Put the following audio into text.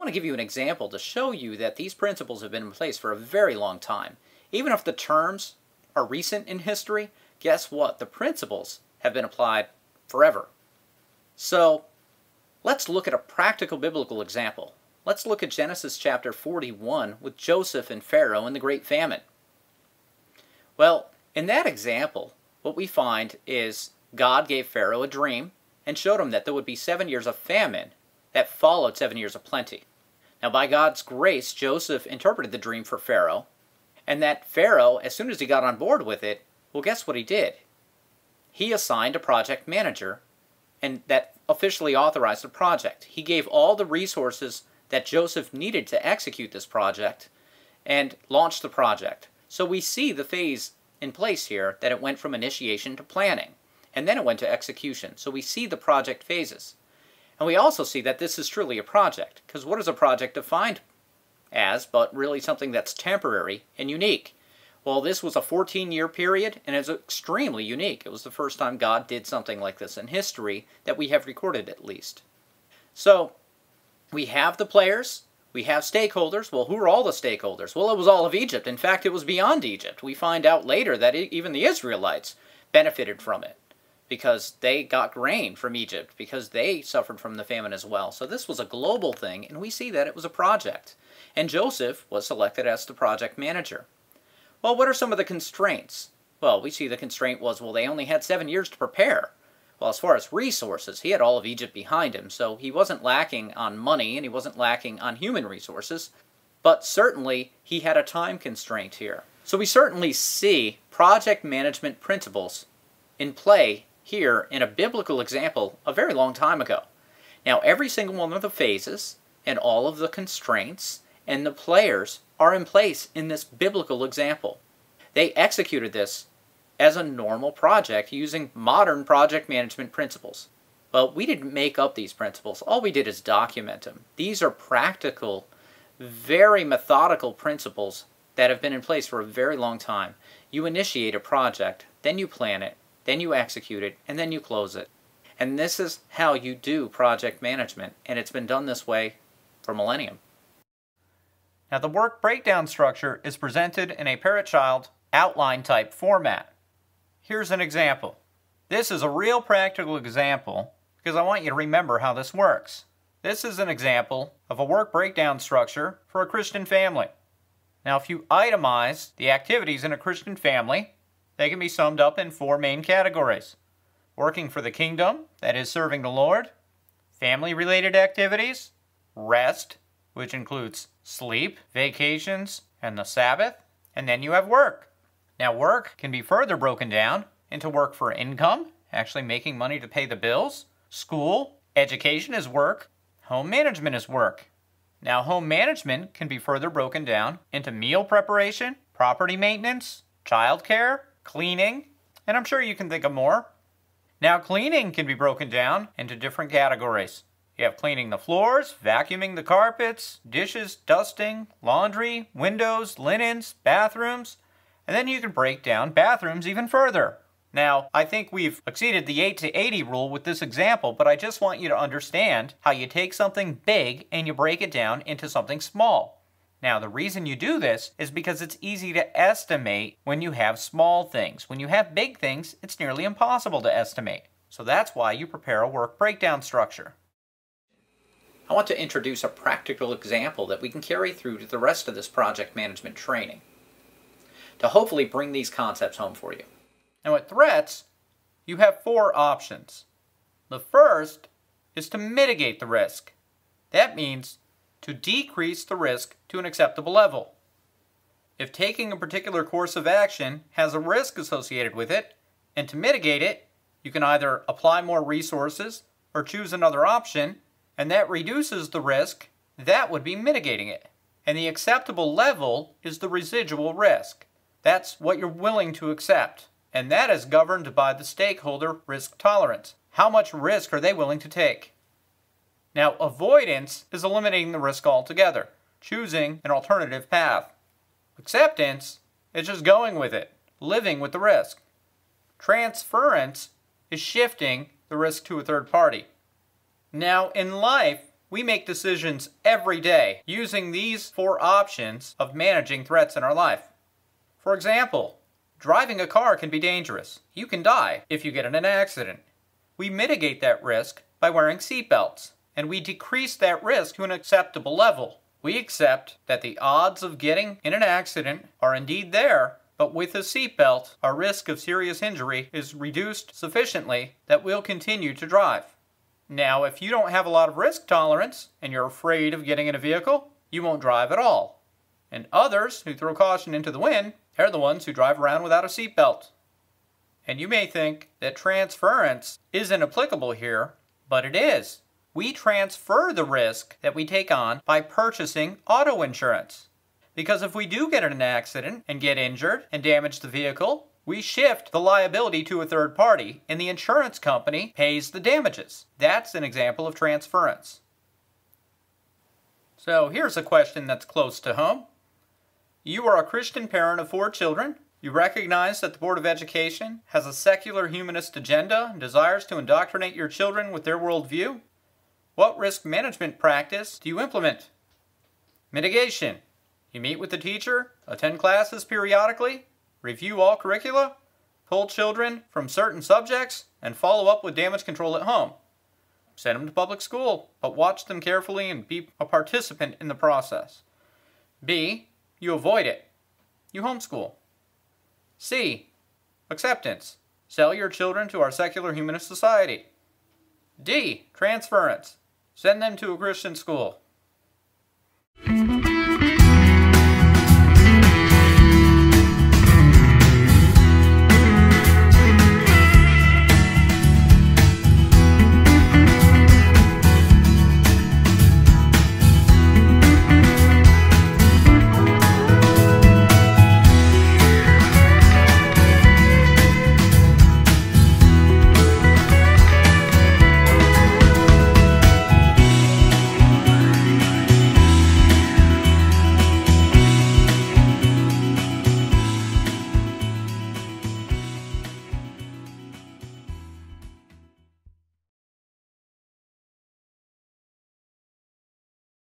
I want to give you an example to show you that these principles have been in place for a very long time. Even if the terms are recent in history, guess what? The principles have been applied forever. So let's look at a practical biblical example. Let's look at Genesis chapter 41 with Joseph and Pharaoh and the Great Famine. Well, in that example, what we find is God gave Pharaoh a dream and showed him that there would be 7 years of famine that followed 7 years of plenty. Now, by God's grace, Joseph interpreted the dream for Pharaoh, and that Pharaoh, as soon as he got on board with it, well, guess what he did? He assigned a project manager, and that officially authorized the project. He gave all the resources that Joseph needed to execute this project and launched the project. So we see the phase in place here that it went from initiation to planning, and then it went to execution. So we see the project phases. And we also see that this is truly a project, because what is a project defined as but really something that's temporary and unique? Well, this was a 14-year period, and it's extremely unique. It was the first time God did something like this in history that we have recorded, at least. So we have the players, we have stakeholders. Well, who are all the stakeholders? Well, it was all of Egypt. In fact, it was beyond Egypt. We find out later that even the Israelites benefited from it, because they got grain from Egypt, because they suffered from the famine as well. So this was a global thing, and we see that it was a project. And Joseph was selected as the project manager. Well, what are some of the constraints? Well, we see the constraint was, well, they only had 7 years to prepare. Well, as far as resources, he had all of Egypt behind him, so he wasn't lacking on money, and he wasn't lacking on human resources, but certainly he had a time constraint here. So we certainly see project management principles in play here in a biblical example a very long time ago. Now, every single one of the phases and all of the constraints and the players are in place in this biblical example. They executed this as a normal project using modern project management principles. Well, we didn't make up these principles. All we did is document them. These are practical, very methodical principles that have been in place for a very long time. You initiate a project, then you plan it, then you execute it, and then you close it. And this is how you do project management, and it's been done this way for millennium. Now, the work breakdown structure is presented in a parent-child outline type format. Here's an example. This is a real practical example because I want you to remember how this works. This is an example of a work breakdown structure for a Christian family. Now, if you itemize the activities in a Christian family, they can be summed up in 4 main categories. Working for the kingdom, that is serving the Lord, family-related activities, rest, which includes sleep, vacations, and the Sabbath, and then you have work. Now, work can be further broken down into work for income, actually making money to pay the bills, school, education is work, home management is work. Now, home management can be further broken down into meal preparation, property maintenance, childcare, cleaning, and I'm sure you can think of more. Now, cleaning can be broken down into different categories. You have cleaning the floors, vacuuming the carpets, dishes, dusting, laundry, windows, linens, bathrooms, and then you can break down bathrooms even further. Now, I think we've exceeded the 8 to 80 rule with this example, but I just want you to understand how you take something big and you break it down into something small. Now, the reason you do this is because it's easy to estimate when you have small things. When you have big things, it's nearly impossible to estimate. So that's why you prepare a work breakdown structure. I want to introduce a practical example that we can carry through to the rest of this project management training to hopefully bring these concepts home for you. Now, with threats, you have 4 options. The first is to mitigate the risk. That means to decrease the risk to an acceptable level. If taking a particular course of action has a risk associated with it, and to mitigate it, you can either apply more resources or choose another option, and that reduces the risk. That would be mitigating it. And the acceptable level is the residual risk. That's what you're willing to accept. And that is governed by the stakeholder risk tolerance. How much risk are they willing to take? Now, avoidance is eliminating the risk altogether, choosing an alternative path. Acceptance is just going with it, living with the risk. Transference is shifting the risk to a third party. Now, in life, We make decisions every day using these 4 options of managing threats in our life. For example, driving a car can be dangerous. You can die if you get in an accident. We mitigate that risk by wearing seatbelts, and we decrease that risk to an acceptable level. We accept that the odds of getting in an accident are indeed there, but with a seatbelt, our risk of serious injury is reduced sufficiently that we'll continue to drive. Now, if you don't have a lot of risk tolerance and you're afraid of getting in a vehicle, you won't drive at all. And others who throw caution into the wind, they're the ones who drive around without a seatbelt. And you may think that transference isn't applicable here, but it is. We transfer the risk that we take on by purchasing auto insurance. Because if we do get in an accident and get injured and damage the vehicle, we shift the liability to a third party, and the insurance company pays the damages. That's an example of transference. So here's a question that's close to home. You are a Christian parent of 4 children. You recognize that the Board of Education has a secular humanist agenda and desires to indoctrinate your children with their worldview. What risk management practice do you implement? Mitigation. You meet with the teacher, attend classes periodically, review all curricula, pull children from certain subjects, and follow up with damage control at home. Send them to public school, but watch them carefully and be a participant in the process. B. You avoid it. You homeschool. C. Acceptance. Sell your children to our secular humanist society. D. Transference. Send them to a Christian school.